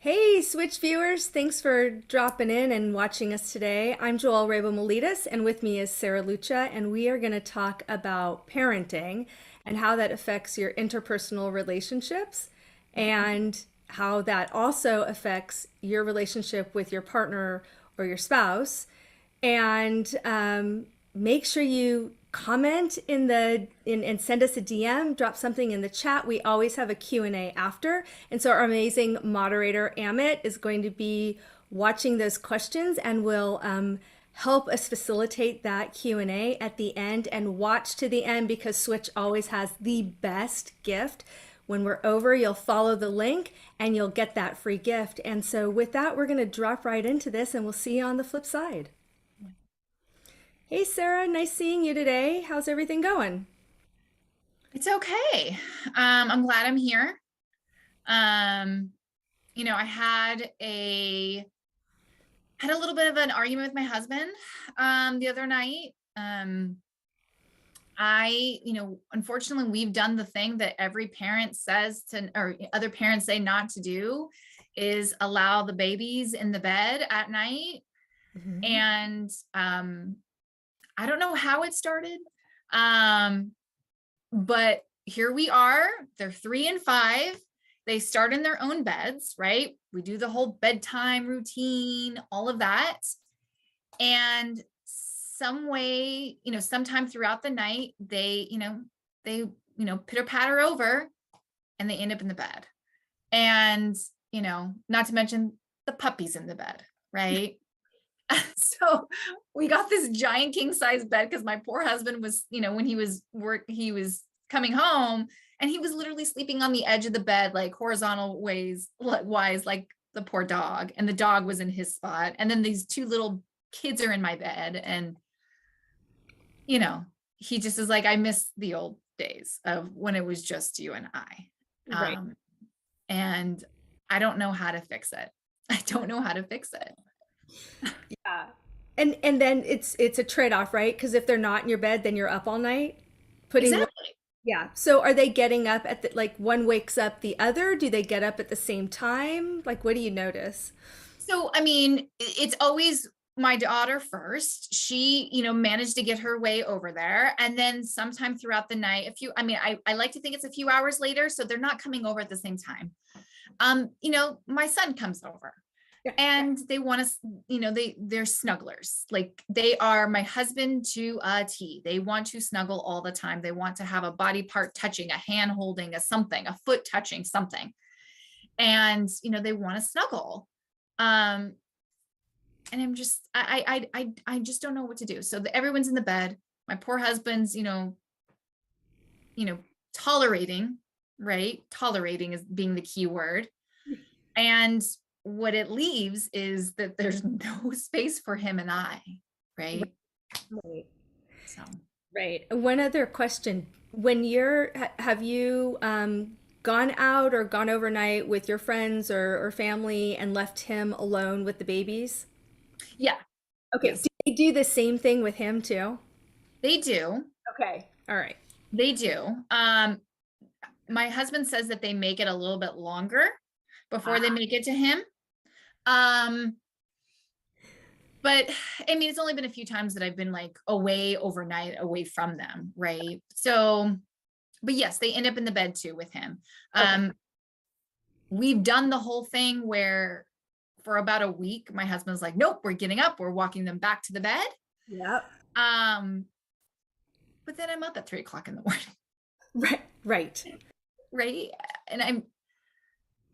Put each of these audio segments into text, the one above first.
Hey, Switch viewers, thanks for dropping in and watching us today. I'm Joelle Maletis, and with me is Sarah Lucha, and we are going to talk about parenting and how that affects your interpersonal relationships and how that also affects your relationship with your partner or your spouse. And make sure you comment and send us a DM, drop something in the chat. We always have a Q&A after. And so our amazing moderator, Amit, is going to be watching those questions and will help us facilitate that Q&A at the end. And watch to the end because Switch always has the best gift. When we're over, you'll follow the link and you'll get that free gift. And so with that, we're going to drop right into this and we'll see you on the flip side. Hey, Sarah, nice seeing you today. How's everything going? It's okay. I'm glad I'm here. I had a little bit of an argument with my husband the other night. Unfortunately, we've done the thing that every parent says to, or other parents say not to do, is allow the babies in the bed at night. Mm-hmm. And I don't know how it started, but here we are. They're 3 and 5. They start in their own beds, right? We do the whole bedtime routine, all of that. And some way, sometime throughout the night, they pitter patter over and they end up in the bed. And, not to mention the puppies in the bed, right? So we got this giant king size bed because my poor husband was, when he was coming home, and he was literally sleeping on the edge of the bed, like horizontal wise, like the poor dog, and the dog was in his spot. And then these two little kids are in my bed, and you know, he just is like, I miss the old days of when it was just you and I. Right. And I don't know how to fix it. I don't know how to fix it. Yeah. And then it's a trade-off, right? Because if they're not in your bed, then you're up all night putting one, Exactly. yeah. So are they getting up at the, like one wakes up the other? Do they get up at the same time? Like what do you notice? So, I mean, it's always my daughter first. She, managed to get her way over there. And then sometime throughout the night, I like to think it's a few hours later. So they're not coming over at the same time. My son comes over Yeah. and they want to, they're snugglers. Like they are my husband to a T. They want to snuggle all the time. They want to have a body part touching, a hand holding, a something, a foot touching something. And, they want to snuggle. And I'm just, I just don't know what to do. So everyone's in the bed. My poor husband's, tolerating, right? Tolerating is being the key word. And what it leaves is that there's no space for him and I, right? Right. So Right. One other question. When have you gone out or gone overnight with your friends or family and left him alone with the babies? yeah, Okay. yes, Do they do the same thing with him too? they do. Okay. All right. They do. My husband says that they make it a little bit longer before they Ah, make it to him. Um, but I mean, it's only been a few times that I've been like away overnight, away from them, right? So, but yes, they end up in the bed too with him. okay. We've done the whole thing where for about a week, my husband's like, nope, we're getting up, we're walking them back to the bed. Yep. Um, but then I'm up at 3 o'clock in the morning, Right. Right. right? And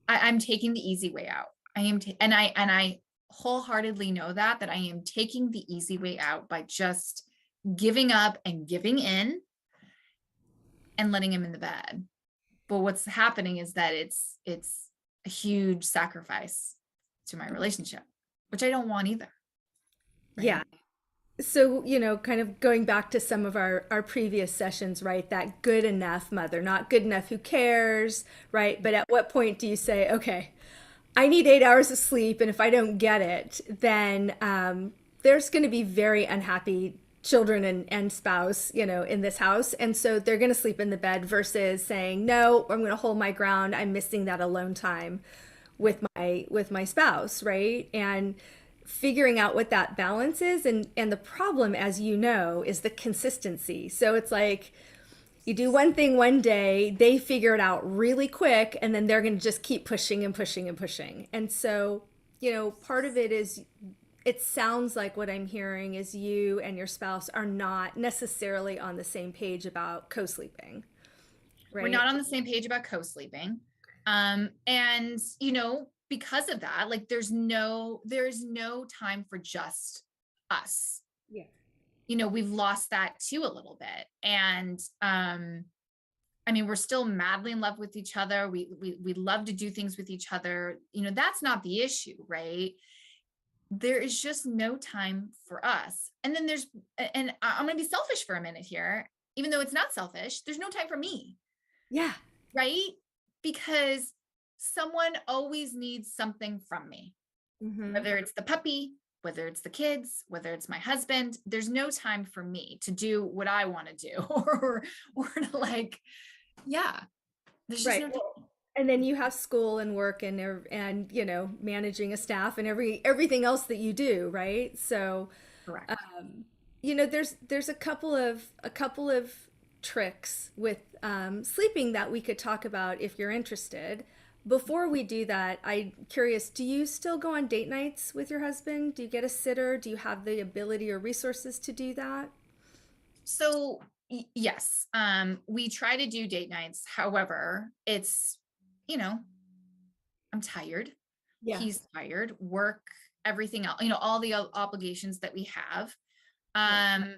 I'm taking the easy way out. And I wholeheartedly know that I am taking the easy way out by just giving up and giving in and letting him in the bed. But what's happening is that it's a huge sacrifice to my relationship, which I don't want either. Yeah. Right. So, kind of going back to some of our previous sessions, right? That good enough mother, not good enough who cares, right? But at what point do you say, okay, I need 8 hours of sleep, and if I don't get it, then there's going to be very unhappy children and spouse, in this house, and so they're going to sleep in the bed versus saying, no, I'm going to hold my ground. I'm missing that alone time with my spouse, right? And figuring out what that balance is, and the problem, as you know, is the consistency. So it's like you do one thing one day, they figure it out really quick, and then they're going to just keep pushing and pushing and pushing. And so, part of it is, it sounds like what I'm hearing is you and your spouse are not necessarily on the same page about co-sleeping, We're right? not on the same page about co-sleeping. And because of that, like there's no time for just us. Yeah. We've lost that too a little bit. And I mean, we're still madly in love with each other. We love to do things with each other. That's not the issue, right? There is just no time for us. And then and I'm going to be selfish for a minute here, even though it's not selfish. There's no time for me, Yeah. right? Because someone always needs something from me, Hmm. whether it's the puppy, whether it's the kids, whether it's my husband. There's no time for me to do what I want to do or to like, yeah, there's just Right. no Well, time. and then you have school and work and managing a staff and everything else that you do, right? So, Correct. um, there's a couple of tricks with sleeping that we could talk about if you're interested. Before we do that, I'm curious, do you still go on date nights with your husband? Do you get a sitter? Do you have the ability or resources to do that? So yes, we try to do date nights. However, it's, you know, I'm tired. Yeah. He's tired, work, everything else, all the obligations that we have. Right. Um,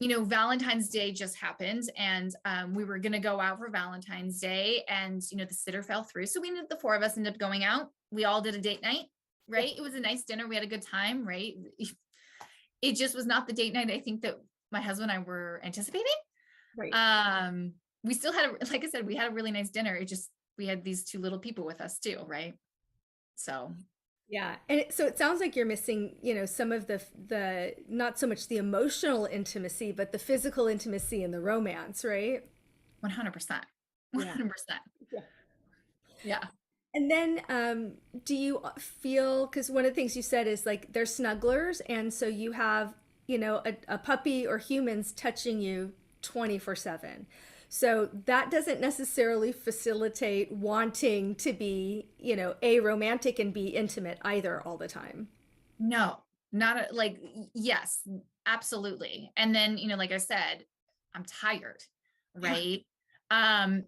Valentine's Day just happened, and we were going to go out for Valentine's Day, and the sitter fell through. So the four of us ended up going out. We all did a date night, right? It was a nice dinner. We had a good time, right? It just was not the date night I think that my husband and I were anticipating. Right. We still had, like I said, we had a really nice dinner. We had these two little people with us too, right? So Yeah. And so it sounds like you're missing, some of the not so much the emotional intimacy, but the physical intimacy and the romance, right? 100%, Yeah. 100%. Yeah. Yeah. And then do you feel, because one of the things you said is like they're snugglers, and so you have, a puppy or humans touching you 24/7. So that doesn't necessarily facilitate wanting to be, A, romantic and B, intimate either all the time. No, not like, yes, absolutely. And then, like I said, I'm tired, Yeah. right? Um,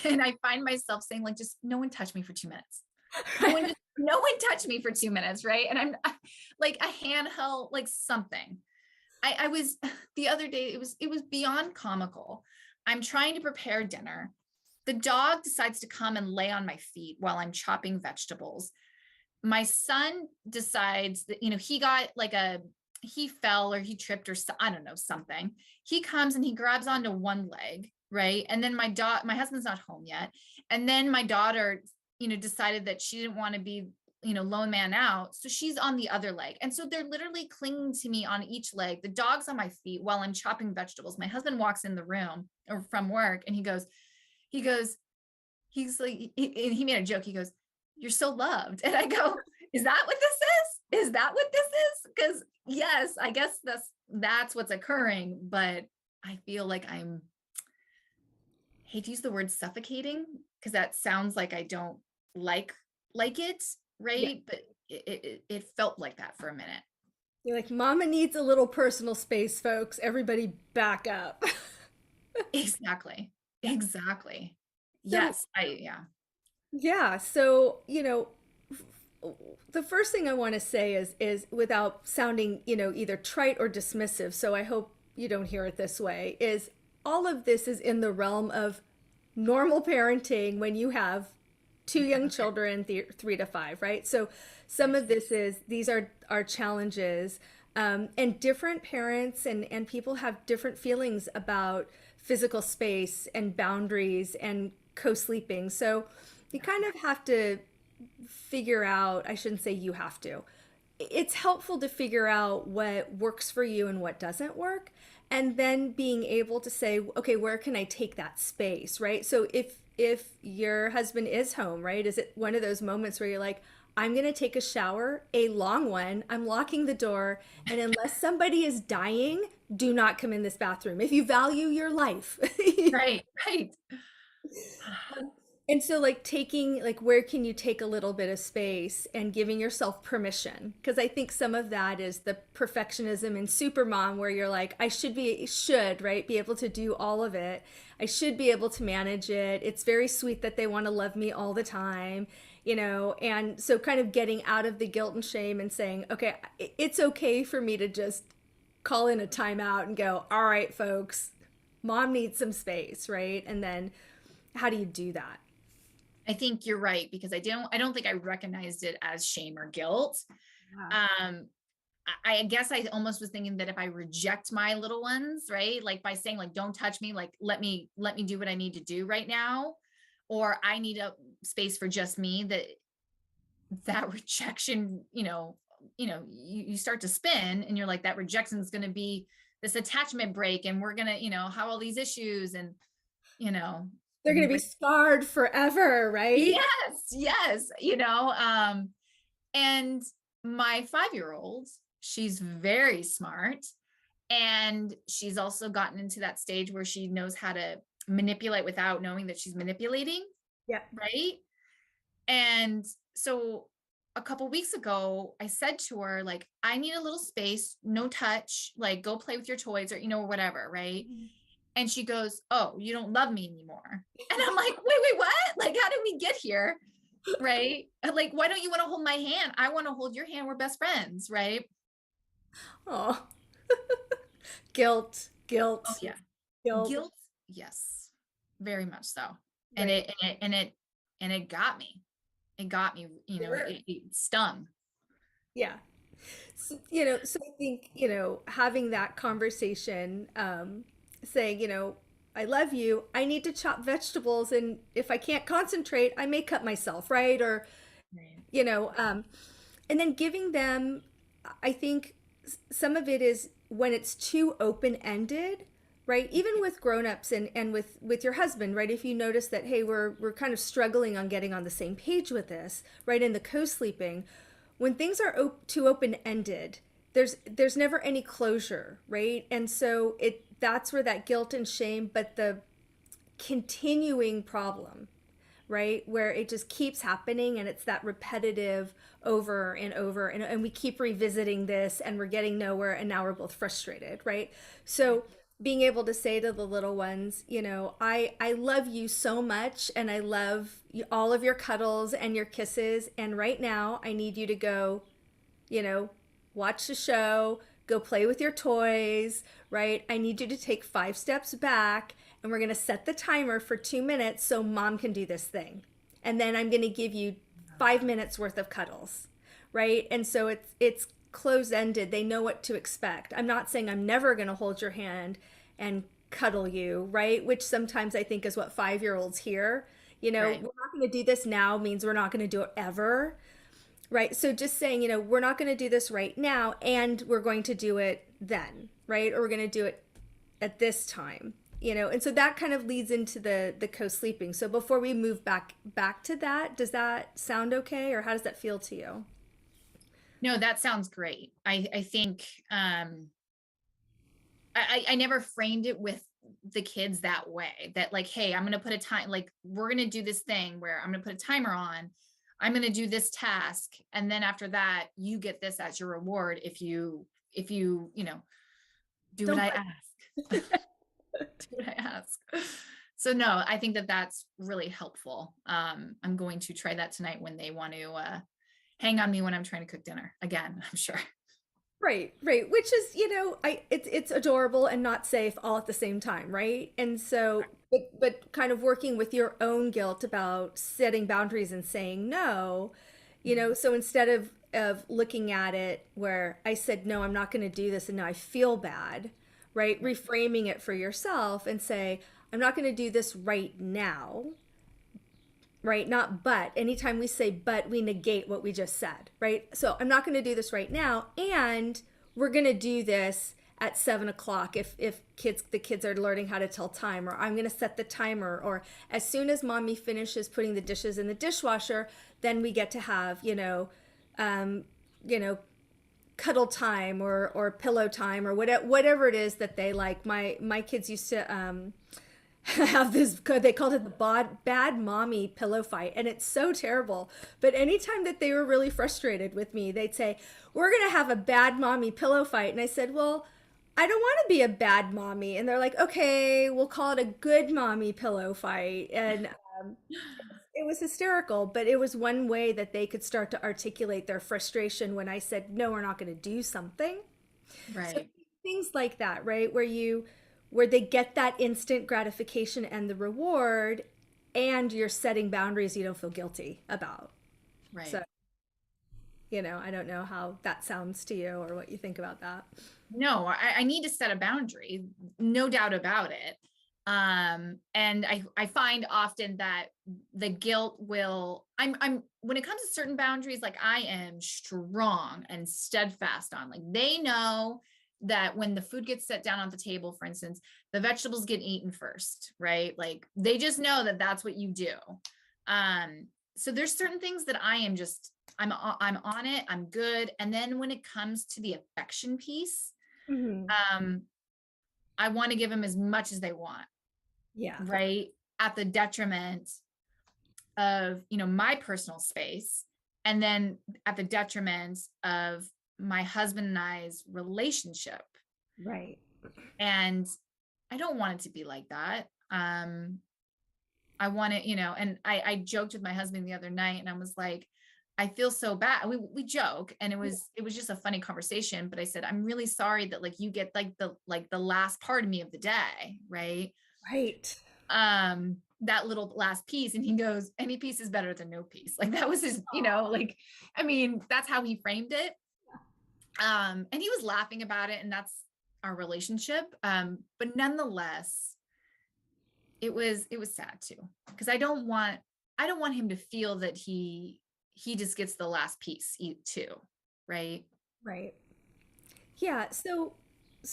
and I find myself saying, like, just no one touch me for 2 minutes. No one touch me for 2 minutes, right? And I'm like a handheld, like something. I was the other day, it was beyond comical. I'm trying to prepare dinner. The dog decides to come and lay on my feet while I'm chopping vegetables. My son decides that, he got like he fell or he tripped or I don't know, something. He comes and he grabs onto one leg, right? And then my husband's not home yet. And then my daughter, decided that she didn't want to be, lone man out. So she's on the other leg. And so they're literally clinging to me on each leg. The dog's on my feet while I'm chopping vegetables. My husband walks in the room or from work, and he goes, he's like, he made a joke. He goes, "You're so loved." And I go, "Is that what this is? Is that what this is?" Because yes, I guess that's what's occurring. But I feel like hate to use the word suffocating, because that sounds like I don't like it, Yeah. right? But it felt like that for a minute. You're like, Mama needs a little personal space, folks. Everybody back up. Exactly. Exactly. So, Yes. Yeah. yeah. So, the first thing I want to say is without sounding, either trite or dismissive, so I hope you don't hear it this way, is all of this is in the realm of normal parenting when you have two young Okay. children, 3 to 5, right? So some of Yes. these are challenges, and different parents and people have different feelings about physical space and boundaries and co-sleeping. So you Yeah. kind of have to figure out, I shouldn't say you have to. It's helpful to figure out what works for you and what doesn't work, and then being able to say, okay, where can I take that space, right? So if your husband is home, right, is it one of those moments where you're like, I'm going to take a shower, a long one, I'm locking the door, and unless somebody is dying, do not come in this bathroom if you value your life. Right. Right. And so, like, taking, like, where can you take a little bit of space and giving yourself permission? Because I think some of that is the perfectionism in supermom, where you're like, I should, right, be able to do all of it. I should be able to manage it. It's very sweet that they want to love me all the time, and so kind of getting out of the guilt and shame and saying, okay, it's okay for me to just call in a timeout and go, all right, folks, mom needs some space, right? And then how do you do that? I think you're right, because I don't think I recognized it as shame or guilt. Yeah. Um, I guess I almost was thinking that if I reject my little ones, right, like by saying like, don't touch me, like let me do what I need to do right now, or I need a space for just me, that rejection, you start to spin, and you're like, that rejection is going to be this attachment break, and we're going to, have all these issues, and you know They're going to be re- scarred forever, right? yes, yes, and my 5-year-old, she's very smart, and she's also gotten into that stage where she knows how to manipulate without knowing that she's manipulating, Yeah. right? And so a couple weeks ago, I said to her, like, I need a little space, no touch, like go play with your toys, or whatever, right? And she goes, "Oh, you don't love me anymore." And I'm like, wait, what? Like, how did we get here? Right? Like, why don't you want to hold my hand? I want to hold your hand. We're best friends, right? Oh, Guilt, Oh guilt, yeah. guilt. Guilt, yes, very much so. And Right. it got me. It got me, Sure. it stung. Yeah. So, so I think, having that conversation, saying, I love you. I need to chop vegetables, and if I can't concentrate, I may cut myself, right? Or, Right. you know, um, and then giving them, I think some of it is when it's too open-ended, right? Even with grown-ups and with your husband, right? If you notice that, hey, we're kind of struggling on getting on the same page with this, right? In the co-sleeping, when things are too open-ended, there's never any closure, right? And so that's where that guilt and shame, but the continuing problem, right? Where it just keeps happening and it's that repetitive over and over, and we keep revisiting this and we're getting nowhere, and now we're both frustrated, right? So being able to say to the little ones, I love you so much, and I love all of your cuddles and your kisses, and right now I need you to go, you know, watch the show, go play with your toys, right? I need you to take 5 steps back, and we're going to set the timer for 2 minutes so mom can do this thing. And then I'm going to give you 5 minutes worth of cuddles, right? And so it's closed ended. They know what to expect. I'm not saying I'm never going to hold your hand and cuddle you, right? Which sometimes I think is what 5-year-olds hear. Right. We're not going to do this now means we're not going to do it ever. Right. So just saying, we're not going to do this right now, and we're going to do it then, right? Or we're going to do it at this time, and so that kind of leads into the co-sleeping. So before we move back to that, does that sound okay, or how does that feel to you? No, that sounds great. I think I never framed it with the kids that way, that like, hey, I'm gonna put a time, like we're gonna do this thing where I'm gonna put a timer on, I'm gonna do this task, and then after that you get this as your reward if you do what Don't I ask. Do what I ask. So no, I think that that's really helpful. I'm going to try that tonight when they want to hang on me when I'm trying to cook dinner again, I'm sure. Right, right. Which is, it's adorable and not safe all at the same time, right? And so, but kind of working with your own guilt about setting boundaries and saying no, so instead of looking at it where I said no, I'm not going to do this, and now I feel bad, right? Reframing it for yourself and say, I'm not going to do this right now, right? Not but. Anytime we say but, we negate what we just said, right? So I'm not going to do this right now, and we're going to do this at 7 o'clock if the kids are learning how to tell time, or I'm going to set the timer, or as soon as mommy finishes putting the dishes in the dishwasher, then we get to have um, you know cuddle time or pillow time, or whatever it is that they like. My kids used to have this, they called it the bad mommy pillow fight, and it's so terrible. But anytime that they were really frustrated with me, they'd say, we're gonna have a bad mommy pillow fight. And I said, well, I don't want to be a bad mommy. And they're like, okay, we'll call it a good mommy pillow fight. And um, it was hysterical, but it was one way that they could start to articulate their frustration when I said, no, we're not going to do something. So Right. things like that, right? Where they get that instant gratification and the reward, and you're setting boundaries you don't feel guilty about. So, Right. I don't know how that sounds to you or what you think about that. No, I need to set a boundary, no doubt about it. And I find often that the guilt will, I'm when it comes to certain boundaries, like I am strong and steadfast on, like they know that when the food gets set down on the table, for instance, the vegetables get eaten first, right? Like they just know that that's what you do. So there's certain things that I am just, I'm on it, I'm good. And then when it comes to the affection piece, Hmm. um, I want to give them as much as they want, Yeah. right? At the detriment of, my personal space, and then at the detriment of my husband and I's relationship. Right. And I don't want it to be like that. I want it, and I joked with my husband the other night, and I was like, I feel so bad. We joke, and it was just a funny conversation, but I said, I'm really sorry that like you get like the last part of me of the day, right? Right. That little last piece. And he goes, any piece is better than no piece. Like that was his, like, I mean, that's how he framed it. And he was laughing about it, and that's our relationship. But nonetheless, it was sad too, because I don't want him to feel that he just gets the last piece too, right? Right. Yeah, so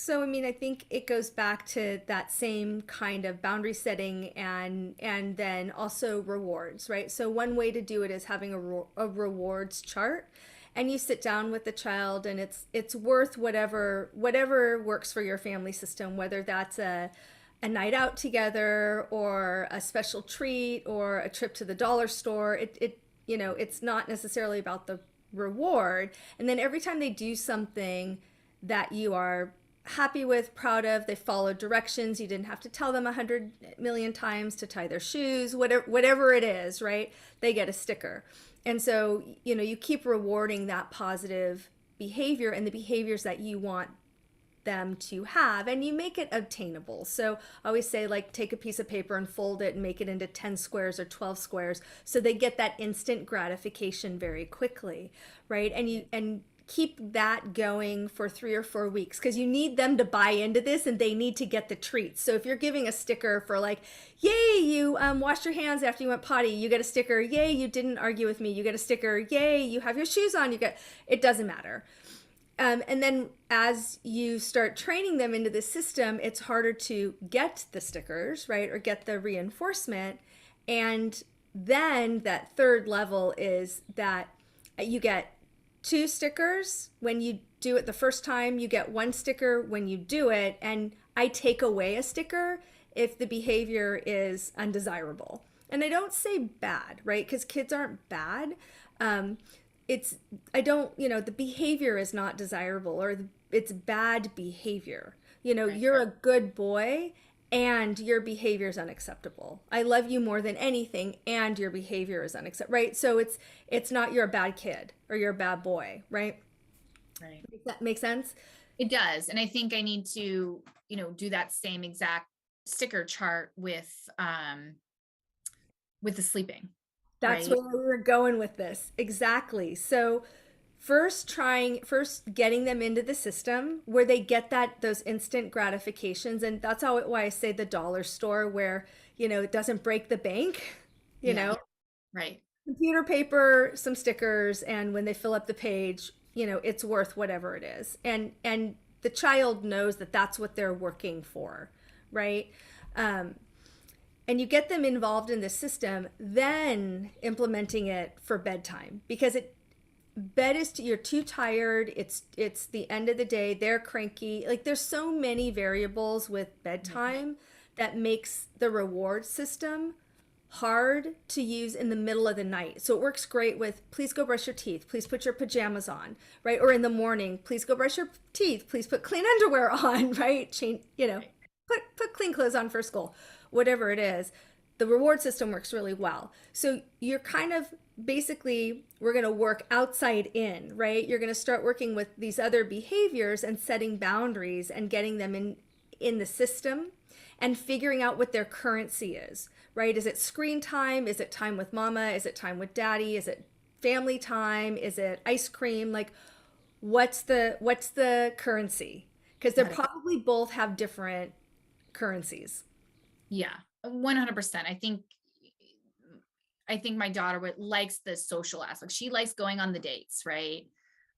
I mean, I think it goes back to that same kind of boundary setting and then also rewards, right? So one way to do it is having a rewards chart, and you sit down with the child, and it's worth whatever works for your family system, whether that's a night out together or a special treat or a trip to the dollar store. It's not necessarily about the reward. And then every time they do something that you are happy with, proud of, they followed directions, you didn't have to tell them 100 million times to tie their shoes, whatever it is, right? They get a sticker. And so, you keep rewarding that positive behavior and the behaviors that you want them to have, and you make it obtainable. So I always say, like, take a piece of paper and fold it and make it into 10 squares or 12 squares, so they get that instant gratification very quickly, right? And keep that going for 3 or 4 weeks, because you need them to buy into this and they need to get the treats. So if you're giving a sticker for like, yay, you washed your hands after you went potty, you get a sticker. Yay, you didn't argue with me, you get a sticker. Yay, you have your shoes on, you get, it doesn't matter. And then as you start training them into the system, it's harder to get the stickers, right? Or get the reinforcement. And then that third level is that you get 2 stickers when you do it the first time, you get 1 sticker when you do it. And I take away a sticker if the behavior is undesirable. And I don't say bad, right? Because kids aren't bad. It's I don't the behavior is not desirable, or it's bad behavior. Right. You're a good boy and your behavior is unacceptable. I love you more than anything and your behavior is unacceptable, right? So it's not you're a bad kid or you're a bad boy, right? Right. Does that make sense? It does. And I think I need to, do that same exact sticker chart with the sleeping, That's right? where we're going with this. Exactly. So first getting them into the system where they get those instant gratifications. And that's why I say the dollar store, where, it doesn't break the bank, you Yeah. know, Right. computer paper, some stickers, and when they fill up the page, it's worth whatever it is. And the child knows that that's what they're working for, right? And you get them involved in the system, then implementing it for bedtime, because you're too tired, it's the end of the day, they're cranky. Like, there's so many variables with bedtime that makes the reward system hard to use in the middle of the night. So it works great with, please go brush your teeth, please put your pajamas on, right? Or in the morning, please go brush your teeth, please put clean underwear on, right? Change, put clean clothes on for school, whatever it is. The reward system works really well. So you're kind of basically, we're going to work outside in, right? You're going to start working with these other behaviors and setting boundaries and getting them in the system and figuring out what their currency is, right? Is it screen time? Is it time with mama? Is it time with daddy? Is it family time? Is it ice cream? Like, what's the currency? Because they probably both have different currencies. Yeah. 100%. I think my daughter likes the social aspect. She likes going on the dates, right?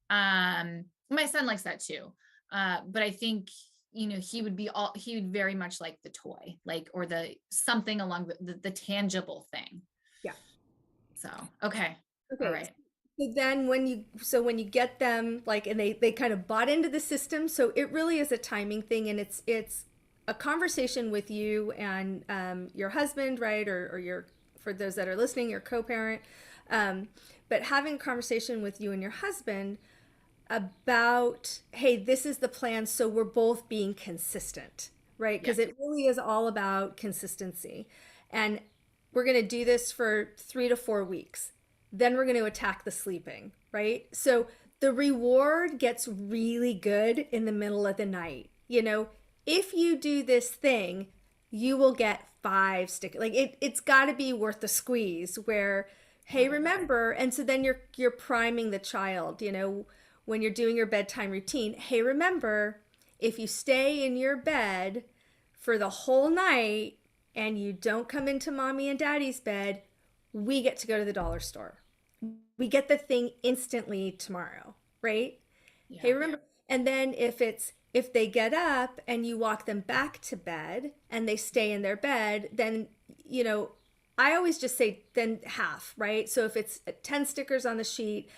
My son likes that too. But I think, he would very much like the toy, like, or the something along the tangible thing. Yeah. So, okay. All Okay. right. So then when you get them, like, and they kind of bought into the system, so it really is a timing thing, and it's a conversation with you and your husband, right? Or your, for those that are listening, your co-parent. But having a conversation with you and your husband about, hey, this is the plan, so we're both being consistent, right? Because it really is all about consistency. And we're going to do this for 3 to 4 weeks. then we're going to attack the sleeping, right? So the reward gets really good in the middle of the night. If you do this thing, you will get 5 stickers. Like it's got to be worth the squeeze where, hey, Got it. remember, and so then you're priming the child, when you're doing your bedtime routine. Hey, remember, if you stay in your bed for the whole night and you don't come into mommy and daddy's bed, we get to go to the dollar store. We get the thing instantly tomorrow, right? Hey, Yeah. remember, and then if they get up and you walk them back to bed and they stay in their bed, then I always just say then half, right? So if it's 10 stickers on the sheet,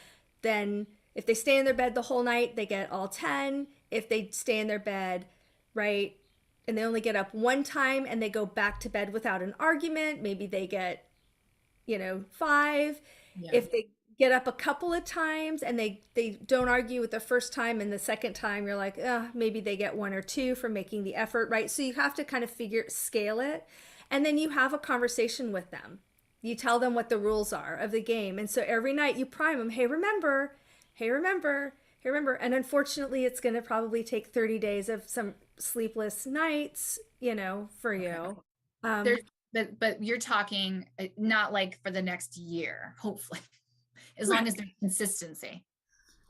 then if they stay in their bed the whole night, they get all 10. If they stay in their bed, right, and they only get up one time and they go back to bed without an argument, maybe they get 5. Yeah. If they get up a couple of times and they don't argue with the first time and the second time, you're like, maybe they get 1 or 2 for making the effort, right? So you have to kind of scale it. And then you have a conversation with them. You tell them what the rules are of the game. And so every night you prime them, hey, remember, hey, remember, hey, remember. And unfortunately, it's going to probably take 30 days of some sleepless nights, for you. There's, but you're talking not like for the next year, hopefully, as long as there's consistency.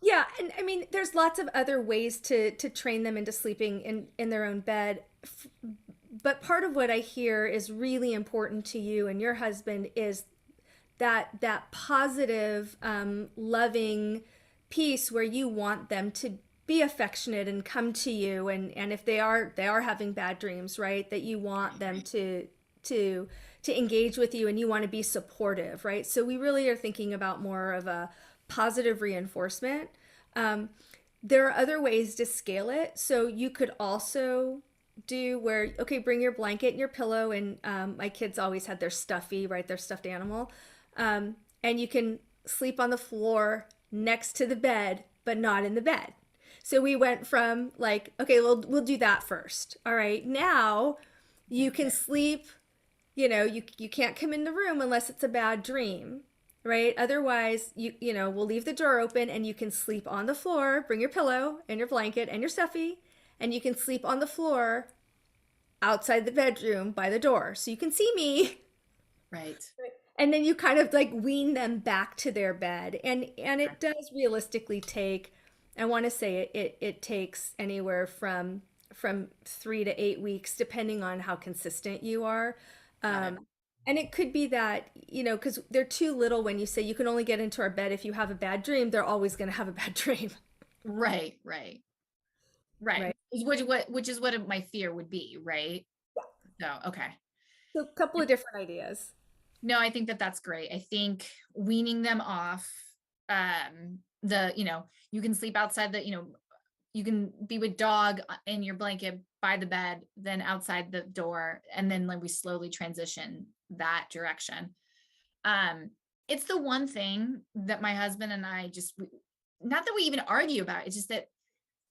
Yeah, and I mean, there's lots of other ways to train them into sleeping in their own bed. But part of what I hear is really important to you and your husband is that positive, loving piece where you want them to be affectionate and come to you, and if they are having bad dreams, right? That you want them to engage with you and you want to be supportive, right? So we really are thinking about more of a positive reinforcement. There are other ways to scale it. So you could also do where, okay, bring your blanket and your pillow. And my kids always had their stuffy, right? Their stuffed animal. And you can sleep on the floor next to the bed, but not in the bed. So we went from like, okay, we'll do that first. All right. Now you can sleep, you can't come in the room unless it's a bad dream, right? Otherwise, we'll leave the door open and you can sleep on the floor, bring your pillow and your blanket and your stuffy, and you can sleep on the floor outside the bedroom by the door. So you can see me. Right. And then you kind of like wean them back to their bed. And it does realistically take, I want to say it takes anywhere from 3 to 8 weeks, depending on how consistent you are. Got it. And it could be that, because they're too little when you say you can only get into our bed if you have a bad dream, they're always going to have a bad dream. Right. Right. Right. Right. Which is what my fear would be, right? So, okay. So a couple of different ideas. No, I think that that's great. I think weaning them off, you can sleep outside you can be with dog in your blanket by the bed, then outside the door, and then like we slowly transition that direction. It's the one thing that my husband and I not that we even argue about, it's just that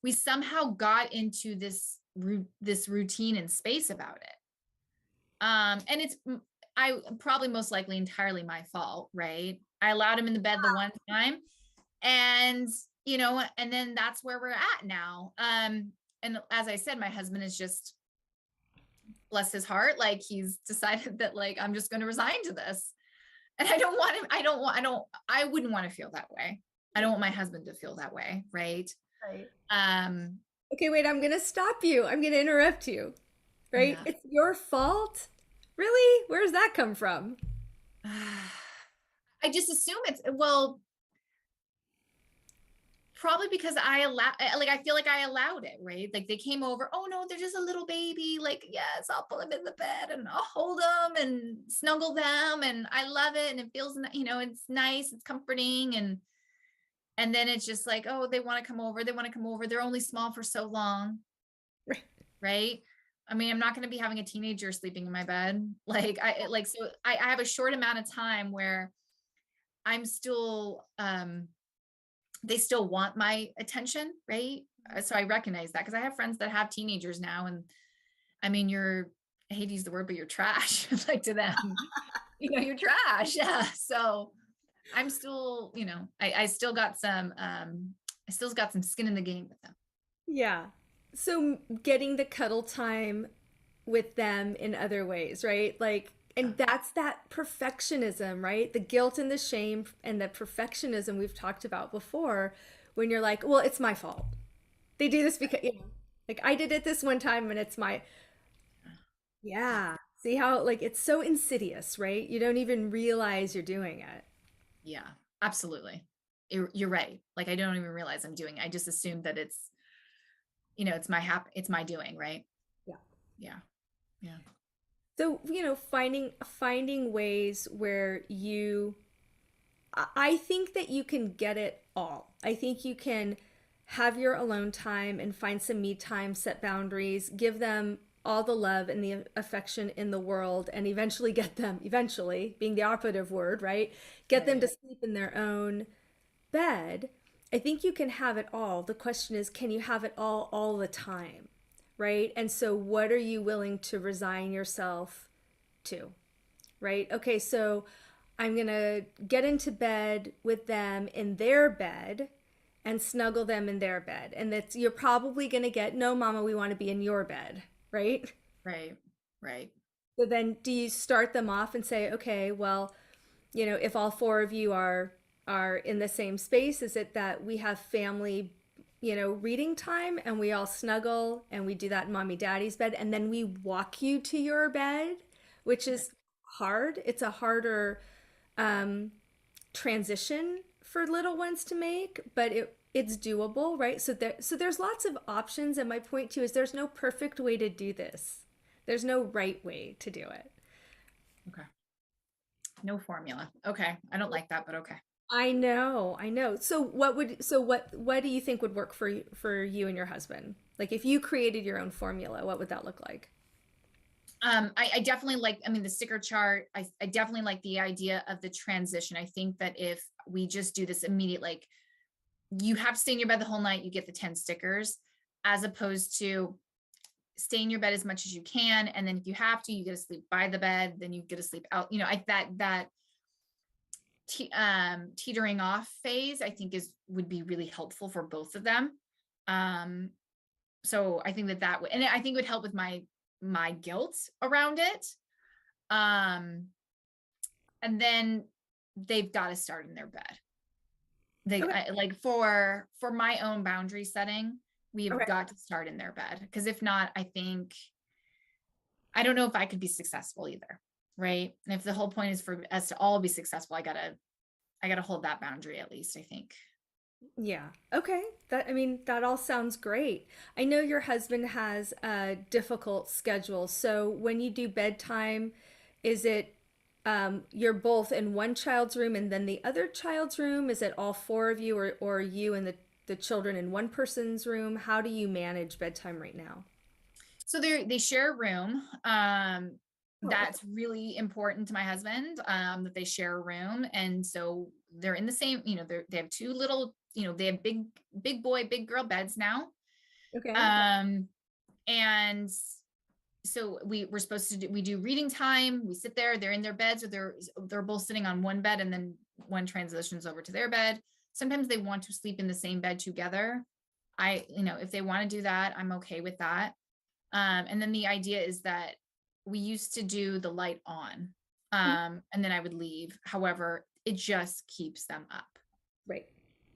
we somehow got into this routine and space about it. And it's I probably most likely entirely my fault, right? I allowed him in the bed the one time, and and then that's where we're at now. And as I said, my husband is just, bless his heart, like he's decided that like I'm just going to resign to this, and I don't want him. I wouldn't want to feel that way. I don't want my husband to feel that way, right? Right. Um, Okay, wait, I'm going to stop you. I'm going to interrupt you. Right? yeah. It's your fault? Really? Where does that come from? I just assume probably because I feel like I allowed it, right? Like they came over, oh no, they're just a little baby. Like, yes, I'll put them in the bed and I'll hold them and snuggle them. And I love it. And it feels, it's nice, it's comforting. And then it's just like, oh, they want to come over. They want to come over. They're only small for so long. Right. Right. I mean, I'm not going to be having a teenager sleeping in my bed. So I have a short amount of time where I'm still, they still want my attention. Right. So I recognize that because I have friends that have teenagers now. And I mean, I hate to use the word, but you're trash like to them, you're trash. Yeah. So, I'm still, I still got some, I still got some skin in the game with them. Yeah. So getting the cuddle time with them in other ways, right? Like, Yeah. and that's that perfectionism, right? The guilt and the shame and the perfectionism we've talked about before when you're like, well, it's my fault. They do this because, like I did it this one time and it's my, yeah. See how, like, it's so insidious, right? You don't even realize you're doing it. Yeah, absolutely. You're right. Like I don't even realize I'm doing it. I just assume that it's my doing, right? Yeah. Yeah. Yeah. So, finding ways where I think that you can get it all. I think you can have your alone time and find some me time, set boundaries, give them all the love and the affection in the world, and eventually, being the operative word, right? Get them Right. to sleep in their own bed. I think you can have it all. The question is, can you have it all the time? Right? And so, what are you willing to resign yourself to? Right? Okay, so I'm going to get into bed with them in their bed and snuggle them in their bed. And that's you're probably going to get, no, mama, we want to be in your bed, right? Right. Right. So then do you start them off and say, okay, well, if all four of you are in the same space, is it that we have family, reading time and we all snuggle and we do that in mommy daddy's bed and then we walk you to your bed, which is hard. It's a harder um, transition for little ones to make, but it's doable, right? So there's lots of options, and my point too is there's no perfect way to do this. There's no right way to do it. Okay. No formula. Okay. I don't like that, but okay. I know. So what do you think would work for you and your husband? Like if you created your own formula, what would that look like? I definitely like, I mean, the sticker chart, I definitely like the idea of the transition. I think that if we just do this immediate, like you have to stay in your bed the whole night, you get the 10 stickers, as opposed to stay in your bed as much as you can. And then if you have to, you get to sleep by the bed, then you get to sleep out, teetering off phase, I think would be really helpful for both of them. Um, so I think that would, and I think it would help with my guilt around it. Um, and then they've got to start in their bed. Okay. Like for my own boundary setting, we have Okay. got to start in their bed, because if not, I don't know if I could be successful either. Right. And if the whole point is for us to all be successful, I gotta hold that boundary at least, I think. Yeah. Okay. That all sounds great. I know your husband has a difficult schedule. So when you do bedtime, is it you're both in one child's room and then the other child's room? Is it all four of you or you and the children in one person's room? How do you manage bedtime right now? So they share a room. Oh, That's really important to my husband, that they share a room. And so they're in the same, they have two little, they have big boy, big girl beds now. okay. Um, and so we're supposed to we do reading time. We sit there, they're in their beds, or they're both sitting on one bed, and then one transitions over to their bed. Sometimes they want to sleep in the same bed together. If they want to do that, I'm okay with that. And then the idea is that we used to do the light on, Mhm. and then I would leave. However, it just keeps them up. Right.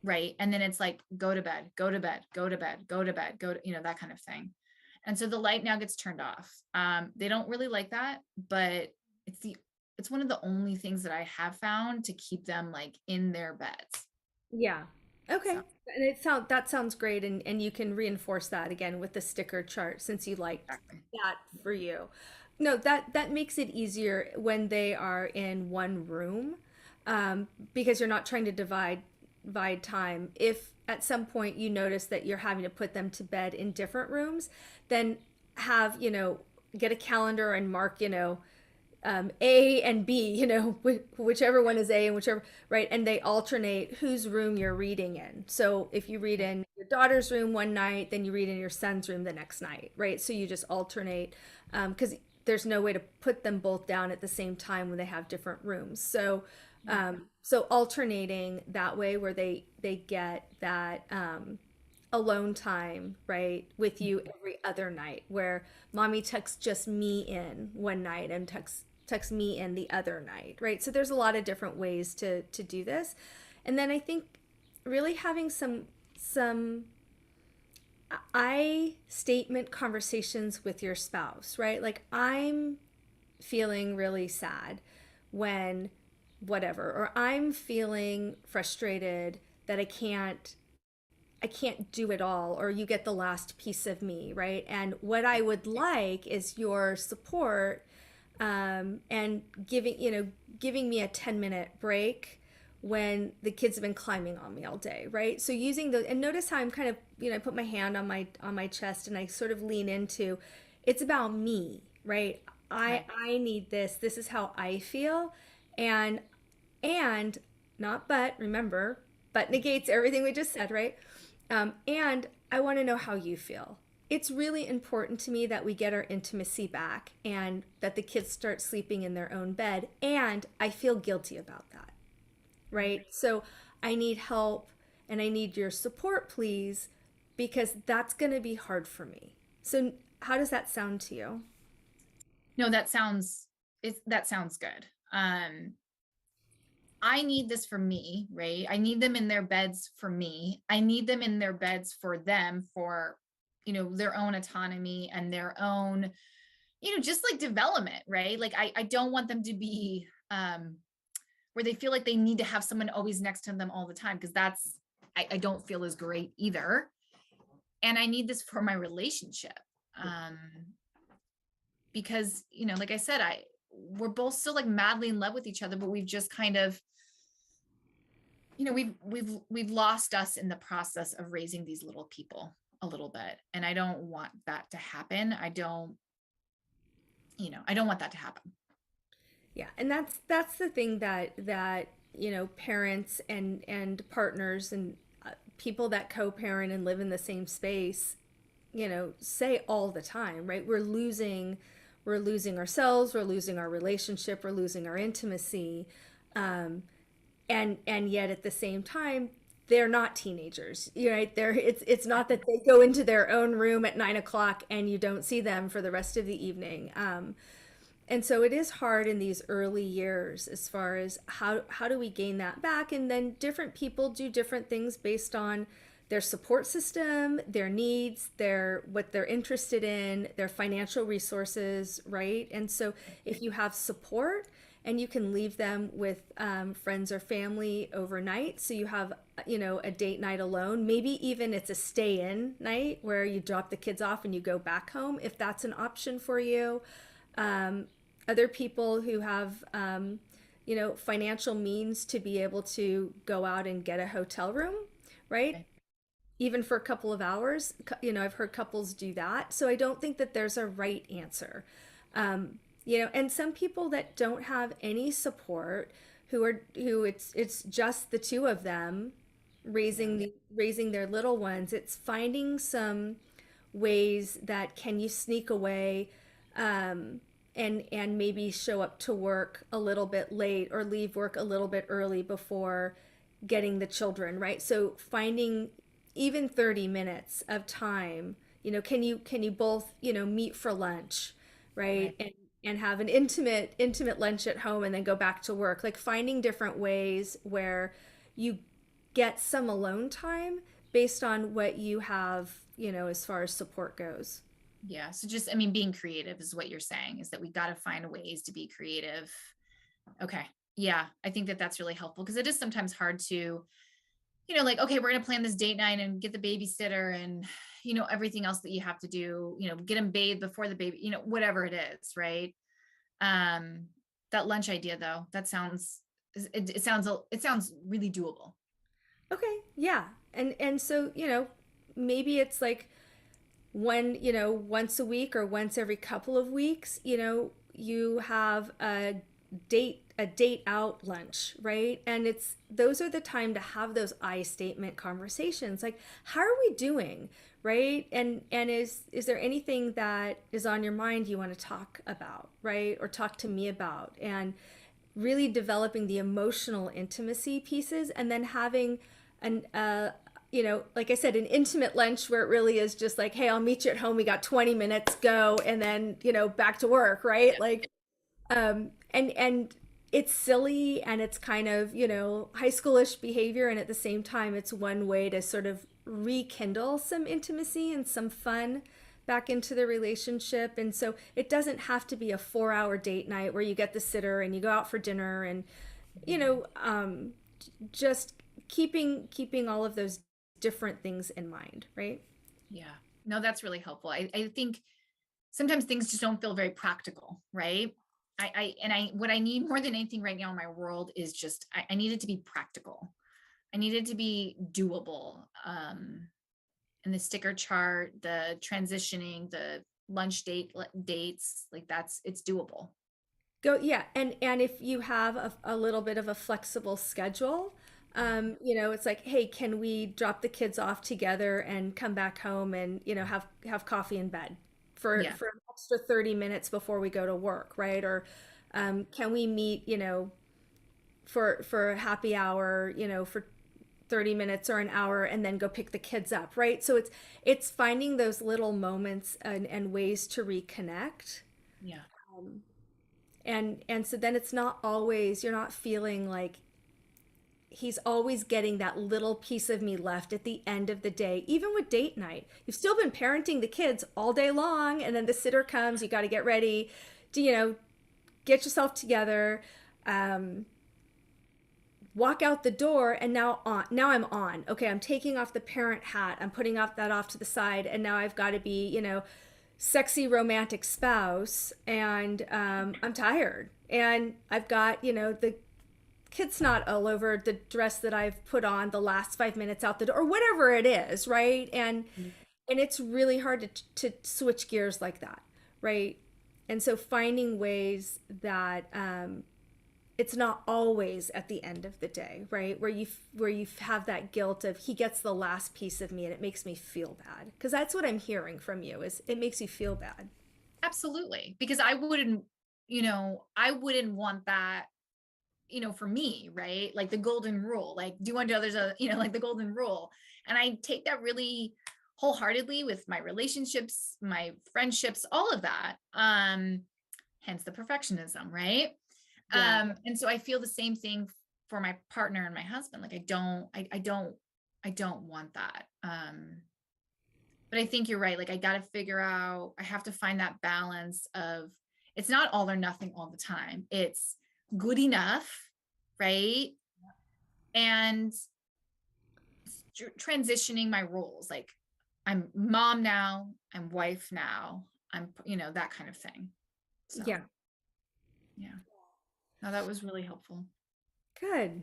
Right. And then it's like, go to bed, go to bed, go to bed, go to bed, that kind of thing. And so the light now gets turned off. They don't really like that, but it's one of the only things that I have found to keep them like in their beds. Yeah. Okay. So And that sounds great, and you can reinforce that again with the sticker chart since you liked exactly. that for you. No, that makes it easier when they are in one room, because you're not trying to divide time. If at some point you notice that you're having to put them to bed in different rooms, then have, get a calendar and mark, A and B, whichever one is A and whichever, right? And they alternate whose room you're reading in. So if you read in your daughter's room one night, then you read in your son's room the next night, right? So you just alternate, because there's no way to put them both down at the same time when they have different rooms. So Yeah. So alternating that way where they get that alone time, right, with you every other night, where mommy tucks just me in one night and tucks me in the other night, right? So there's a lot of different ways to do this. And then I think really having some I statement conversations with your spouse, right? Like I'm feeling really sad when whatever, or I'm feeling frustrated that I can't do it all, or you get the last piece of me, right? And what I would like is your support, and giving me a 10-minute break when the kids have been climbing on me all day, right? So using the, and notice how I'm kind of, I put my hand on my chest and I sort of lean into, it's about me, right? I Right. I need this. This is how I feel. And and not but, remember, but negates everything we just said, right? And I want to know how you feel. It's really important to me that we get our intimacy back and that the kids start sleeping in their own bed. And I feel guilty about that, right? So I need help and I need your support, please, because that's going to be hard for me. So, how does that sound to you? No, that sounds good. I need this for me, right? I need them in their beds for me. I need them in their beds for them, for, their own autonomy and their own, just like development, right? Like I don't want them to be where they feel like they need to have someone always next to them all the time, because I don't feel as great either. And I need this for my relationship. Um, because, like I said, we're both still like madly in love with each other, but we've just kind of, we've lost us in the process of raising these little people a little bit. And I don't want that to happen. I don't want that to happen. Yeah, and that's the thing that parents and partners and people that co-parent and live in the same space, say all the time, right? We're losing ourselves, we're losing our relationship, we're losing our intimacy, and yet at the same time they're not teenagers, right? It's not that they go into their own room at 9 o'clock and you don't see them for the rest of the evening. And so it is hard in these early years as far as how do we gain that back. And then different people do different things based on their support system, their needs, their what they're interested in, their financial resources, right? And so if you have support and you can leave them with friends or family overnight, so you have a date night alone, maybe even it's a stay-in night where you drop the kids off and you go back home, if that's an option for you. um, Other people who have financial means to be able to go out and get a hotel room, right? Okay. Even for a couple of hours. I've heard couples do that. So I don't think that there's a right answer. And some people that don't have any support, who it's just the two of them Yeah. raising their little ones. It's finding some ways that can you sneak away, and maybe show up to work a little bit late or leave work a little bit early before getting the children, right? So finding even 30 minutes of time, can you both, meet for lunch, Right. right? And have an intimate lunch at home and then go back to work. Like finding different ways where you get some alone time based on what you have, as far as support goes. Yeah. So just, I mean, being creative is what you're saying, is that we got to find ways to be creative. Okay. Yeah. I think that that's really helpful, because it is sometimes hard to, like, okay, we're going to plan this date night and get the babysitter and, everything else that you have to do, get them bathed before the baby, whatever it is. Right. Um, that lunch idea though, it sounds really doable. Okay, yeah. And so, maybe it's like once a week or once every couple of weeks, you have a date out lunch, right? And it's those are the time to have those I statement conversations. Like, how are we doing? Right? And is there anything that is on your mind you want to talk about, right? Or talk to me about? And really developing the emotional intimacy pieces, and then having an like I said, an intimate lunch where it really is just like, hey, I'll meet you at home, we got 20 minutes, go, and then back to work, right? Like, and it's silly, and it's kind of high schoolish behavior, and at the same time it's one way to sort of rekindle some intimacy and some fun back into the relationship. And so it doesn't have to be a 4-hour date night where you get the sitter and you go out for dinner, and you know um, just keeping all of those different things in mind, right? Yeah. No, that's really helpful. I think sometimes things just don't feel very practical, right? What I need more than anything right now in my world is just, I need it to be practical. I need it to be doable. And the sticker chart, the transitioning, the dates, like it's doable. Go, yeah. And if you have a little bit of a flexible schedule, it's like, hey, can we drop the kids off together and come back home and have coffee in bed for Yeah. an extra 30 minutes before we go to work, right? Or can we meet for a happy hour, for 30 minutes or an hour, and then go pick the kids up, right? So it's finding those little moments and ways to reconnect. Yeah. Um, and so then it's not always, you're not feeling like he's always getting that little piece of me left at the end of the day. Even with date night, you've still been parenting the kids all day long, and then the sitter comes, you got to get ready to get yourself together, um, walk out the door, and now I'm on. Okay, I'm taking off the parent hat, I'm putting off to the side, and now I've got to be sexy romantic spouse, and I'm tired, and I've got the kid's not all over the dress that I've put on the last 5 minutes out the door, or whatever it is, right? And it's really hard to switch gears like that, right? And so finding ways that it's not always at the end of the day, right? Where you have that guilt of he gets the last piece of me and it makes me feel bad. Because that's what I'm hearing from you, is it makes you feel bad. Absolutely. Because I wouldn't want that, for me, right? Like the golden rule, like do unto others, like the golden rule. And I take that really wholeheartedly with my relationships, my friendships, all of that. Hence the perfectionism, right? Yeah. And so I feel the same thing for my partner and my husband. Like I don't want that. But I think you're right. Like I got to figure out, I have to find that balance of, it's not all or nothing all the time. It's good enough, right? And transitioning my roles. Like I'm mom now, I'm wife now, I'm, that kind of thing. So Yeah. yeah, no, that was really helpful. Good.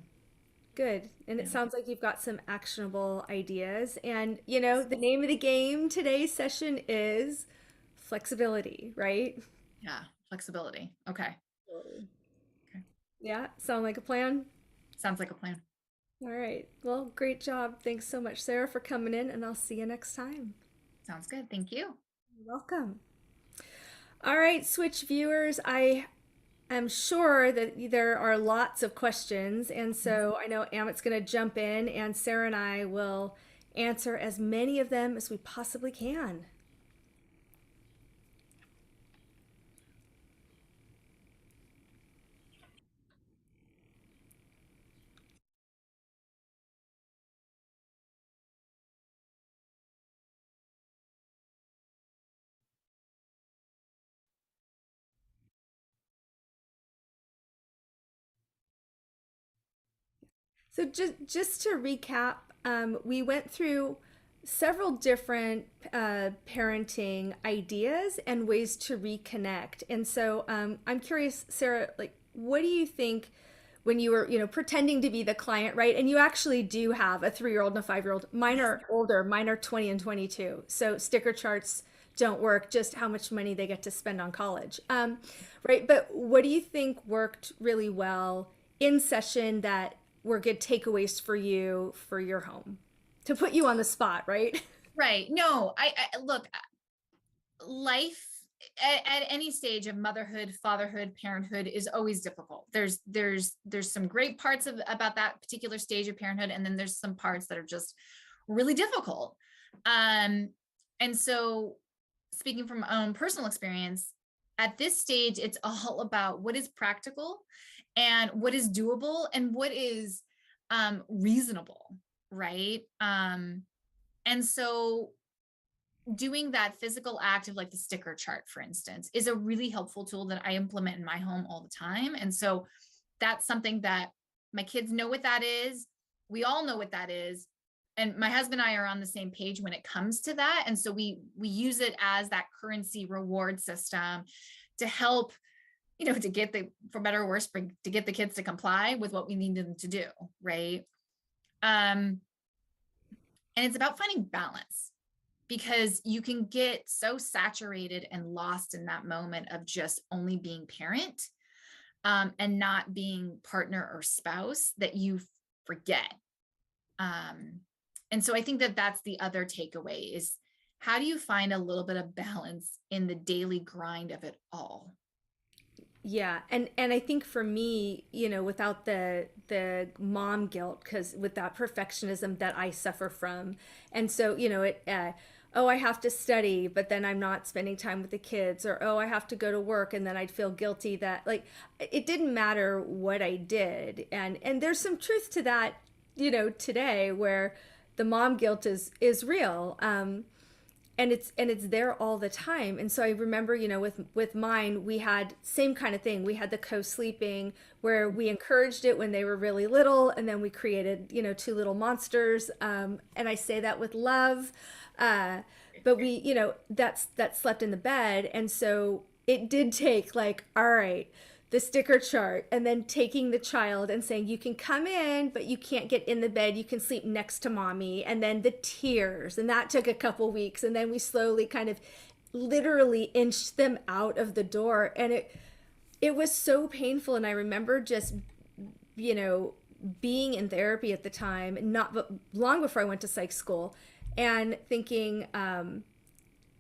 Good. And it Yeah. sounds like you've got some actionable ideas. And, the name of the game today's session is flexibility, right? Yeah. Flexibility. Okay. Flexibility. Okay. Yeah. Sound like a plan? Sounds like a plan. All right. Well, great job. Thanks so much, Sarah, for coming in, and I'll see you next time. Sounds good. Thank you. You're welcome. All right, Switch viewers, I am sure that there are lots of questions, and so I know Amit's going to jump in, and Sarah and I will answer as many of them as we possibly can. So just to recap, we went through several different parenting ideas and ways to reconnect. And so I'm curious, Sarah, like, what do you think when you were, pretending to be the client, right? And you actually do have a 3-year-old and a 5-year-old. Mine are older. Mine are 20 and 22. So sticker charts don't work. Just how much money they get to spend on college, right? But what do you think worked really well in session that were good takeaways for you for your home, to put you on the spot, right? Right. No, I look, life at any stage of motherhood, fatherhood, parenthood is always difficult. There's some great parts of about that particular stage of parenthood, and then there's some parts that are just really difficult. And so, speaking from my own personal experience, at this stage, it's all about what is practical and what is doable and what is reasonable, right? And so doing that physical act of like the sticker chart, for instance, is a really helpful tool that I implement in my home all the time. And so that's something that my kids know what that is. We all know what that is. And my husband and I are on the same page when it comes to that. And so we use it as that currency reward system to help, to get for better or worse, to get the kids to comply with what we need them to do. Right. And it's about finding balance, because you can get so saturated and lost in that moment of just only being parent, and not being partner or spouse, that you forget. And so I think that that's the other takeaway is, how do you find a little bit of balance in the daily grind of it all? Yeah, and I think for me, without the mom guilt, because with that perfectionism that I suffer from, and so oh, I have to study, but then I'm not spending time with the kids, or oh, I have to go to work, and then I'd feel guilty that, like, it didn't matter what I did, and there's some truth to that, today, where the mom guilt is real. And it's there all the time. And so I remember, with mine, we had same kind of thing. We had the co-sleeping, where we encouraged it when they were really little, and then we created, two little monsters. And I say that with love. But we, that slept in the bed. And so it did take, like, all right, the sticker chart, and then taking the child and saying, you can come in, but you can't get in the bed. You can sleep next to mommy. And then the tears. And that took a couple weeks. And then we slowly kind of literally inched them out of the door. And it was so painful. And I remember just, being in therapy at the time, not but long before I went to psych school, and thinking,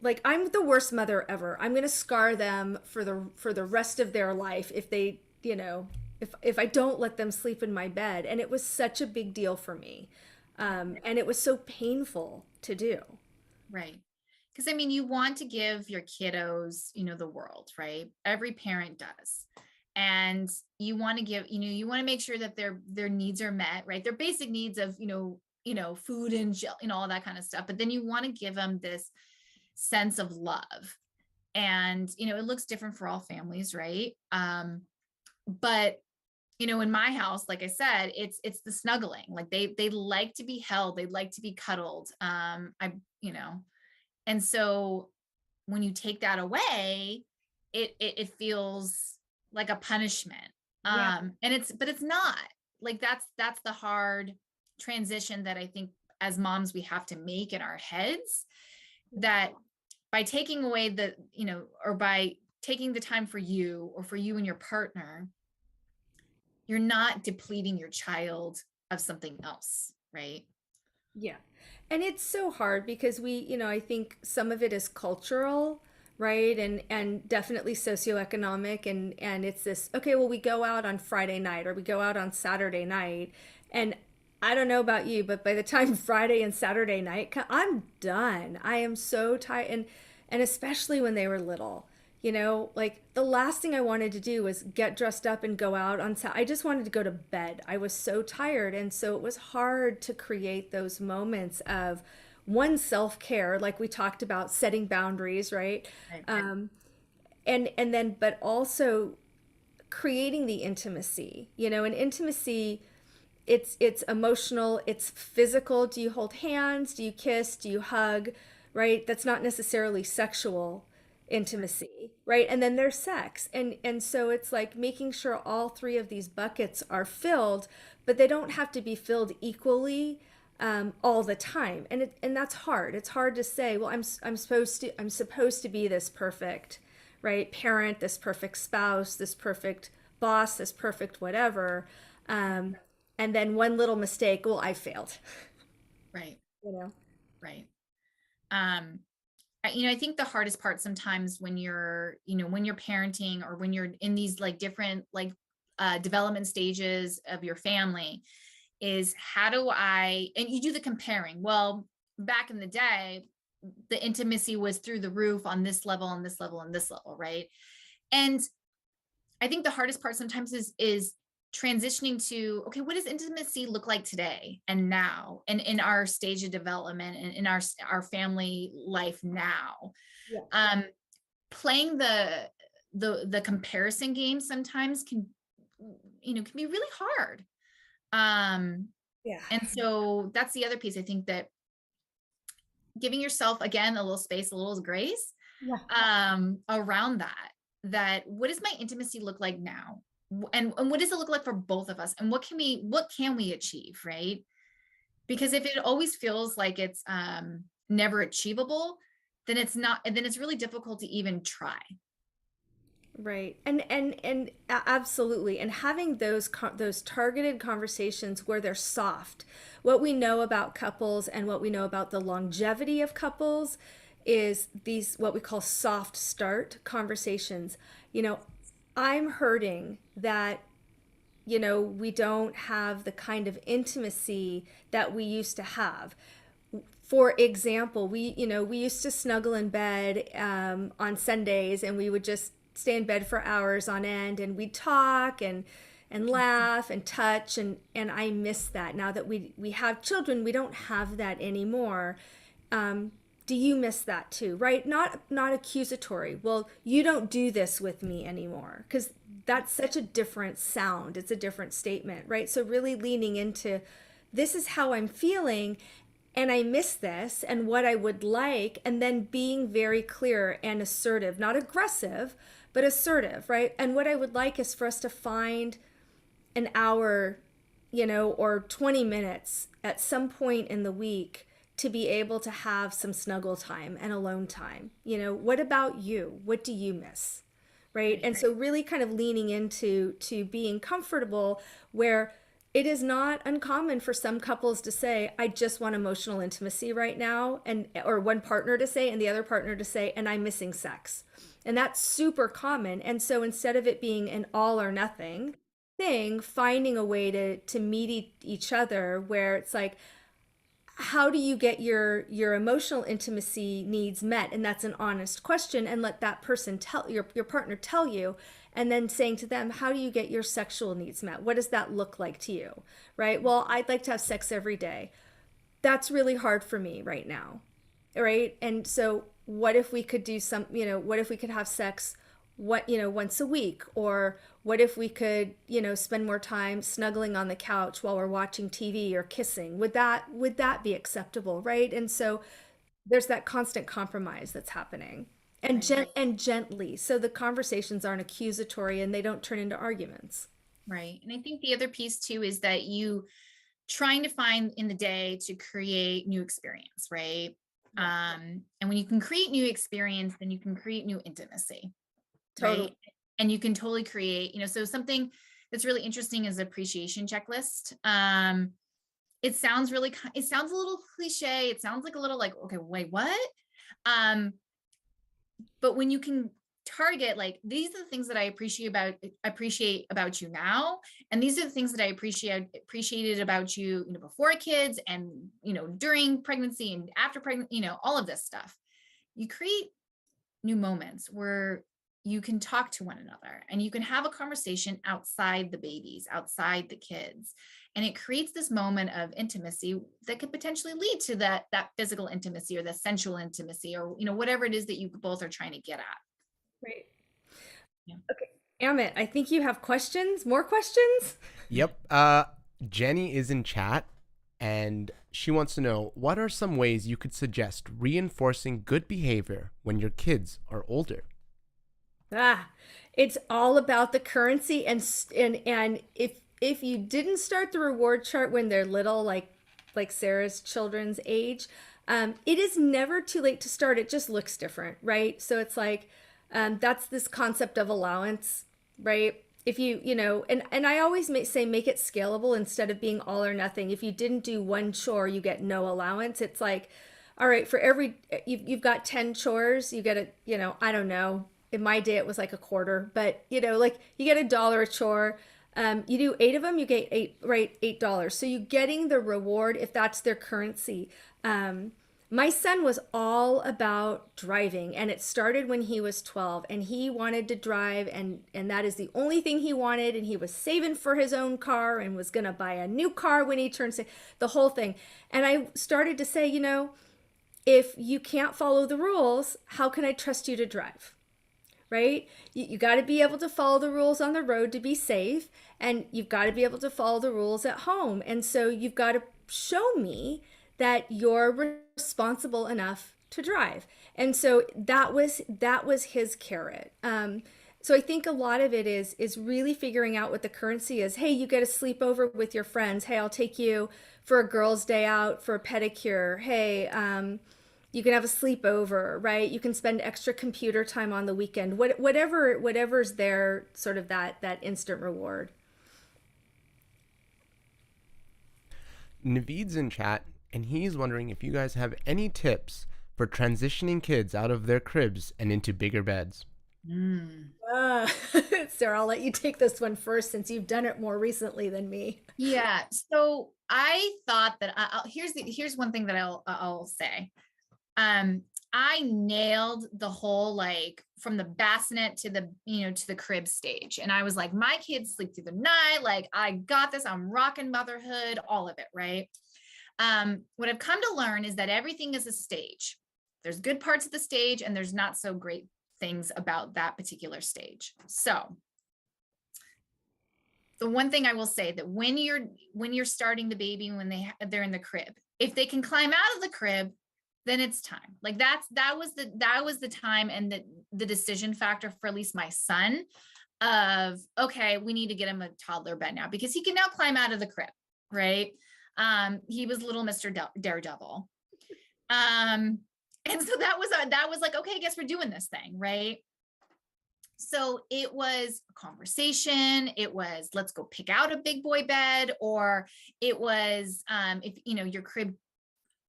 like, I'm the worst mother ever. I'm going to scar them for the rest of their life if they, if I don't let them sleep in my bed. And it was such a big deal for me. And it was so painful to do. Right. Because I mean, you want to give your kiddos, the world, right? Every parent does. And you want to give, you want to make sure that their needs are met, right? Their basic needs of, food and all that kind of stuff. But then you want to give them this sense of love. And, it looks different for all families, right? But in my house, like I said, it's the snuggling. Like they like to be held, they like to be cuddled. And so when you take that away, it feels like a punishment. Yeah. And but it's not. Like that's the hard transition that I think as moms we have to make in our heads, that by taking away or by taking the time for you, or for you and your partner, you're not depleting your child of something else, right? Yeah. And it's so hard because I think some of it is cultural, right? And definitely socioeconomic, and it's this, okay, well, we go out on Friday night, or we go out on Saturday night. And I don't know about you, but by the time Friday and Saturday night I'm done. I am so tired, and especially when they were little. Like, the last thing I wanted to do was get dressed up and go out on I just wanted to go to bed. I was so tired. And so it was hard to create those moments of one, self-care, like we talked about, setting boundaries, right? Right. And then, but also creating the intimacy, and intimacy, it's emotional, it's physical. Do you hold hands? Do you kiss? Do you hug? Right? That's not necessarily sexual intimacy, right? And then there's sex. And so it's like making sure all three of these buckets are filled, but they don't have to be filled equally, all the time. And that's hard. It's hard to say, well, I'm supposed to be this perfect, right, parent, this perfect spouse, this perfect boss, this perfect whatever. And then one little mistake, well, I failed. Right. You know? Right. Um, I think the hardest part sometimes when when you're parenting or when you're in these like different like development stages of your family is how do I, and you do the comparing. Well, back in the day, the intimacy was through the roof on this level, on this level, on this level, right? And I think the hardest part sometimes is transitioning to, okay, what does intimacy look like today and now and in our stage of development and in our family life now. Yeah. um Playing the comparison game sometimes can, can be really hard. um Yeah. and so that's the other piece. I think that giving yourself again a little space, a little grace Yeah. around that what does my intimacy look like now, and what does it look like for both of us, and what can we achieve, right? Because if it always feels like it's never achievable, then it's not, and then it's really difficult to even try. Right. Absolutely. And having those targeted conversations where they're soft. What we know about couples and what we know about the longevity of couples is these what we call soft start conversations. You know, I'm hurting that we don't have the kind of intimacy that we used to have. For example, we used to snuggle in bed on Sundays, and we would just stay in bed for hours on end, and we'd talk and laugh and touch, and I miss that. Now that we have children, we don't have that anymore. Do you miss that too? Right? Not accusatory. Well, you don't do this with me anymore, because that's such a different sound. It's a different statement, right? So really leaning into, this is how I'm feeling, and I miss this and what I would like, and then being very clear and assertive, not aggressive, but assertive, right? And what I would like is for us to find an hour, or 20 minutes at some point in the week to be able to have some snuggle time and alone time. What about you? What do you miss? Right? And so really kind of leaning into to being comfortable, where it is not uncommon for some couples to say, I just want emotional intimacy right now, and or one partner to say, and the other partner to say, and I'm missing sex. And that's super common. And so instead of it being an all or nothing thing, finding a way to meet each other where it's like, how do you get your emotional intimacy needs met? And that's an honest question, and let that person tell your partner tell you. And then saying to them, how do you get your sexual needs met? What does that look like to you? Right? Well, I'd like to have sex every day. That's really hard for me right now. Right? And so what if we could do what if we could have sex once a week? Or what if we could, spend more time snuggling on the couch while we're watching TV or kissing? Would that be acceptable, right? And so there's that constant compromise that's happening. And Right. and gently, so the conversations aren't accusatory and they don't turn into arguments. Right. And I think the other piece too is that you trying to find in the day to create new experience, right? Yeah, And when you can create new experience, then you can create new intimacy, totally. right? And you can totally create, so something that's really interesting is appreciation checklist. It sounds a little cliche. It sounds like a little like, okay, wait, what? Um, but when you can target like, these are the things that I appreciate about you now, and these are the things that I appreciated about you, before kids, and during pregnancy and after pregnancy, all of this stuff. You create new moments where you can talk to one another and you can have a conversation outside the babies, outside the kids, and it creates this moment of intimacy that could potentially lead to that physical intimacy or the sensual intimacy, or whatever it is that you both are trying to get at. Great. Yeah. Okay. Amit, I think you have questions. More questions? Yep. Jenny is in chat and she wants to know, what are some ways you could suggest reinforcing good behavior when your kids are older? It's all about the currency, and if you didn't start the reward chart when they're little, like Sarah's children's age, it is never too late to start. It just looks different, right? So it's like, that's this concept of allowance, right? If and I always say make it scalable instead of being all or nothing. If you didn't do one chore, you get no allowance. It's like, all right, for every, you've got 10 chores, you get a, I don't know. In my day, it was like a quarter, but like you get $1 a chore. You do 8 of them, you get eight, right? $8. So you're getting the reward if that's their currency. My son was all about driving, and it started when he was 12, and he wanted to drive, and that is the only thing he wanted, and he was saving for his own car and was going to buy a new car when he turned the whole thing. And I started to say, if you can't follow the rules, how can I trust you to drive? Right? You got to be able to follow the rules on the road to be safe, and you've got to be able to follow the rules at home. And so you've got to show me that you're responsible enough to drive. And so that was his carrot. So I think a lot of it is really figuring out what the currency is. Hey, you get a sleepover with your friends. Hey, I'll take you for a girls' day out for a pedicure. Hey, you can have a sleepover, right? You can spend extra computer time on the weekend. Whatever's there, sort of that instant reward. Naveed's in chat, and he's wondering if you guys have any tips for transitioning kids out of their cribs and into bigger beds. Sarah, I'll let you take this one first since you've done it more recently than me. Yeah. So I thought that here's one thing that I'll say. I nailed the whole, like, from the bassinet to the, to the crib stage. And I was like, my kids sleep through the night. Like, I got this, I'm rocking motherhood, all of it. Right. What I've come to learn is that everything is a stage. There's good parts of the stage and there's not so great things about that particular stage. So the one thing I will say that when you're starting the baby, when they're in the crib, if they can climb out of the crib, then it's time. Like that was the time and the decision factor for at least my son of, okay, we need to get him a toddler bed now because he can now climb out of the crib, right? He was little Mr. Daredevil. And so that was like, okay, I guess we're doing this thing, right? So it was a conversation. It was, let's go pick out a big boy bed, or it was, if your crib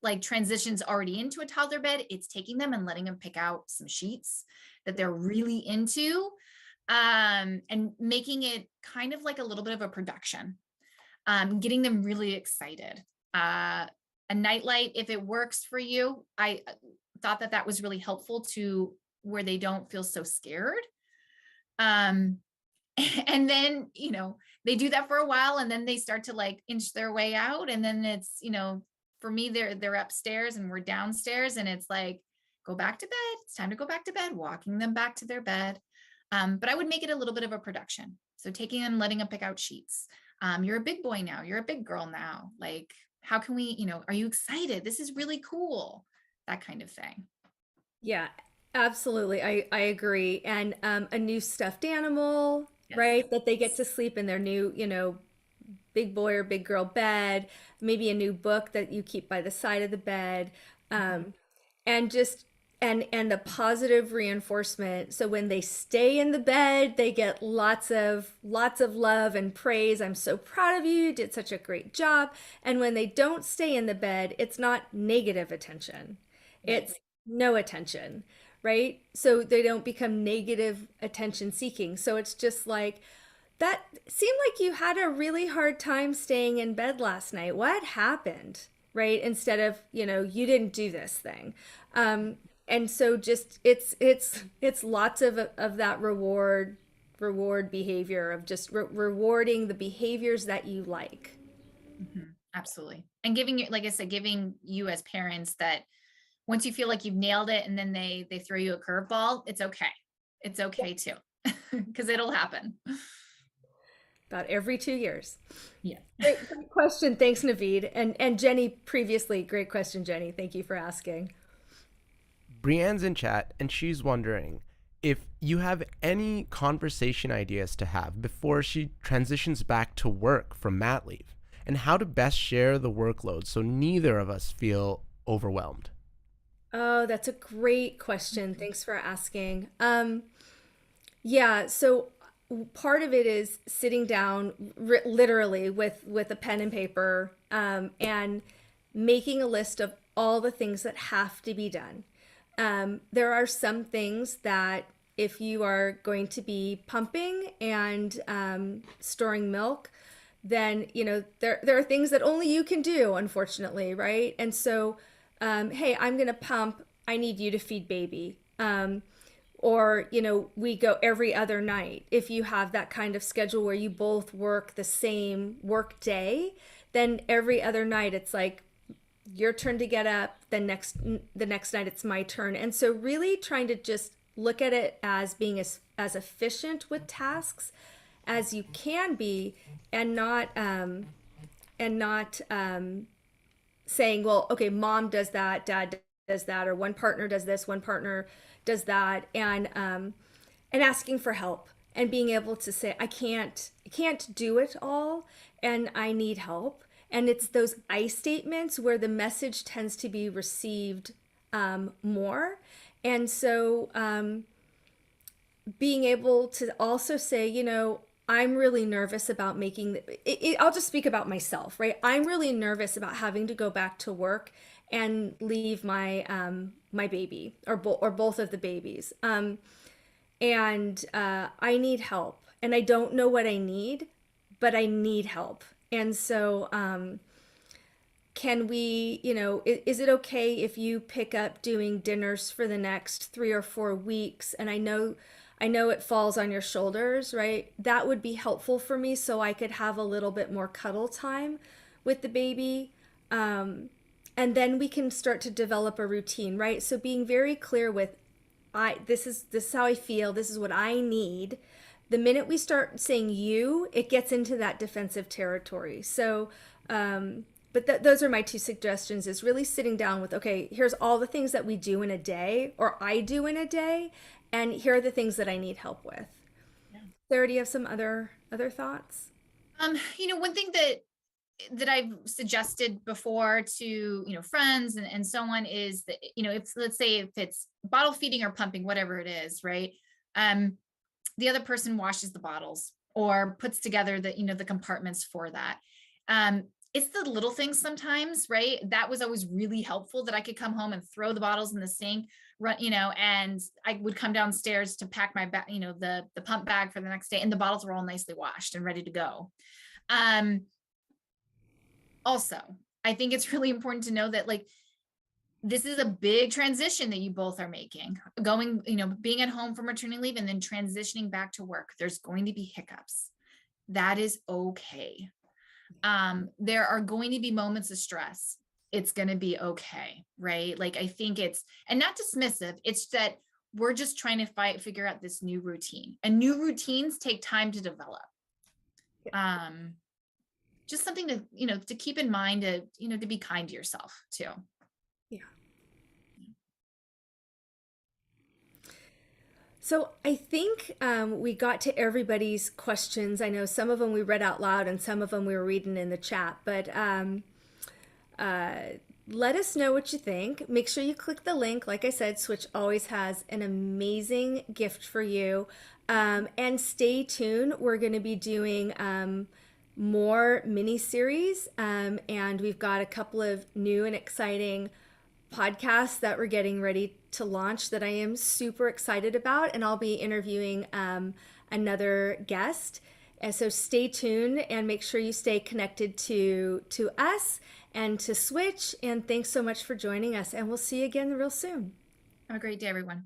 like transitions already into a toddler bed, it's taking them and letting them pick out some sheets that they're really into, and making it kind of like a little bit of a production, getting them really excited. A nightlight, if it works for you, I thought that was really helpful to where they don't feel so scared. And then, they do that for a while and then they start to like inch their way out. And then it's, for me, they're upstairs and we're downstairs and it's like, go back to bed. It's time to go back to bed, walking them back to their bed. But I would make it a little bit of a production. So taking them, letting them pick out sheets. You're a big boy now. You're a big girl now. Like, how can we, are you excited? This is really cool. That kind of thing. Yeah, absolutely. I agree. And a new stuffed animal, Yes. right? That they get to sleep in their new, big boy or big girl bed, maybe a new book that you keep by the side of the bed. And just and the positive reinforcement. So when they stay in the bed, they get lots of love and praise. I'm so proud of you. You did such a great job. And when they don't stay in the bed, it's not negative attention. It's no attention, right? So they don't become negative attention seeking. So it's just like, that seemed like you had a really hard time staying in bed last night. What happened? Right? Instead of, you didn't do this thing. And so just it's lots of that reward behavior of just rewarding the behaviors that you like. Absolutely. And giving you, like I said, giving you as parents that once you feel like you've nailed it and then they throw you a curveball, it's okay. It's okay too, because it'll happen. About every 2 years. Yeah. Great question. Thanks, Naveed. And Jenny previously, great question, Jenny. Thank you for asking. Brienne's in chat, and she's wondering if you have any conversation ideas to have before she transitions back to work from mat leave, and how to best share the workload so neither of us feel overwhelmed. Oh, that's a great question. Thanks for asking. Yeah, so part of it is sitting down literally with a pen and paper, and making a list of all the things that have to be done. There are some things that if you are going to be pumping and storing milk, then there are things that only you can do, unfortunately, right? And so, hey, I'm gonna pump. I need you to feed baby. Or we go every other night. If you have that kind of schedule where you both work the same work day, then every other night it's like your turn to get up, the next night it's my turn. And so really trying to just look at it as being as efficient with tasks as you can be, and not saying, well, okay, mom does that, dad does that, or one partner does this, one partner does that, and asking for help and being able to say, I can't do it all, and I need help. And it's those I statements where the message tends to be received more. And so being able to also say, I'm really nervous about making I'll just speak about myself, right? I'm really nervous about having to go back to work and leave my my baby or both of the babies. And I need help, and I don't know what I need, but I need help. And so can we, is it okay if you pick up doing dinners for the next 3 or 4 weeks? And I know it falls on your shoulders, right? That would be helpful for me so I could have a little bit more cuddle time with the baby. And then we can start to develop a routine, right? So being very clear with, this is how I feel, this is what I need. The minute we start saying you, it gets into that defensive territory. So, but those are my 2 suggestions, is really sitting down with, okay, here's all the things that we do in a day, or I do in a day, and here are the things that I need help with. Yeah. Sarah, do you have some other thoughts? One thing that I've suggested before to, friends and so on is that, if let's say if it's bottle feeding or pumping, whatever it is, right? The other person washes the bottles or puts together the compartments for that. It's the little things sometimes, right? That was always really helpful, that I could come home and throw the bottles in the sink, run, and I would come downstairs to pack my bag, the pump bag for the next day, and the bottles were all nicely washed and ready to go. Also, I think it's really important to know that this is a big transition that you both are making, going, being at home for maternity leave and then transitioning back to work. There's going to be hiccups. That is okay. There are going to be moments of stress. It's going to be okay, right? I think and not dismissive, it's that we're just trying to figure out this new routine, and new routines take time to develop. Just something to keep in mind, to be kind to yourself too. Yeah. So I think we got to everybody's questions. I know some of them we read out loud and some of them we were reading in the chat, but let us know what you think. Make sure you click the link. Like I said, Switch always has an amazing gift for you. And stay tuned. We're going to be doing more mini series, and we've got a couple of new and exciting podcasts that we're getting ready to launch that I am super excited about, and I'll be interviewing another guest. And so stay tuned and make sure you stay connected to us and to Switch. And thanks so much for joining us, and we'll see you again real soon. Have a great day, everyone.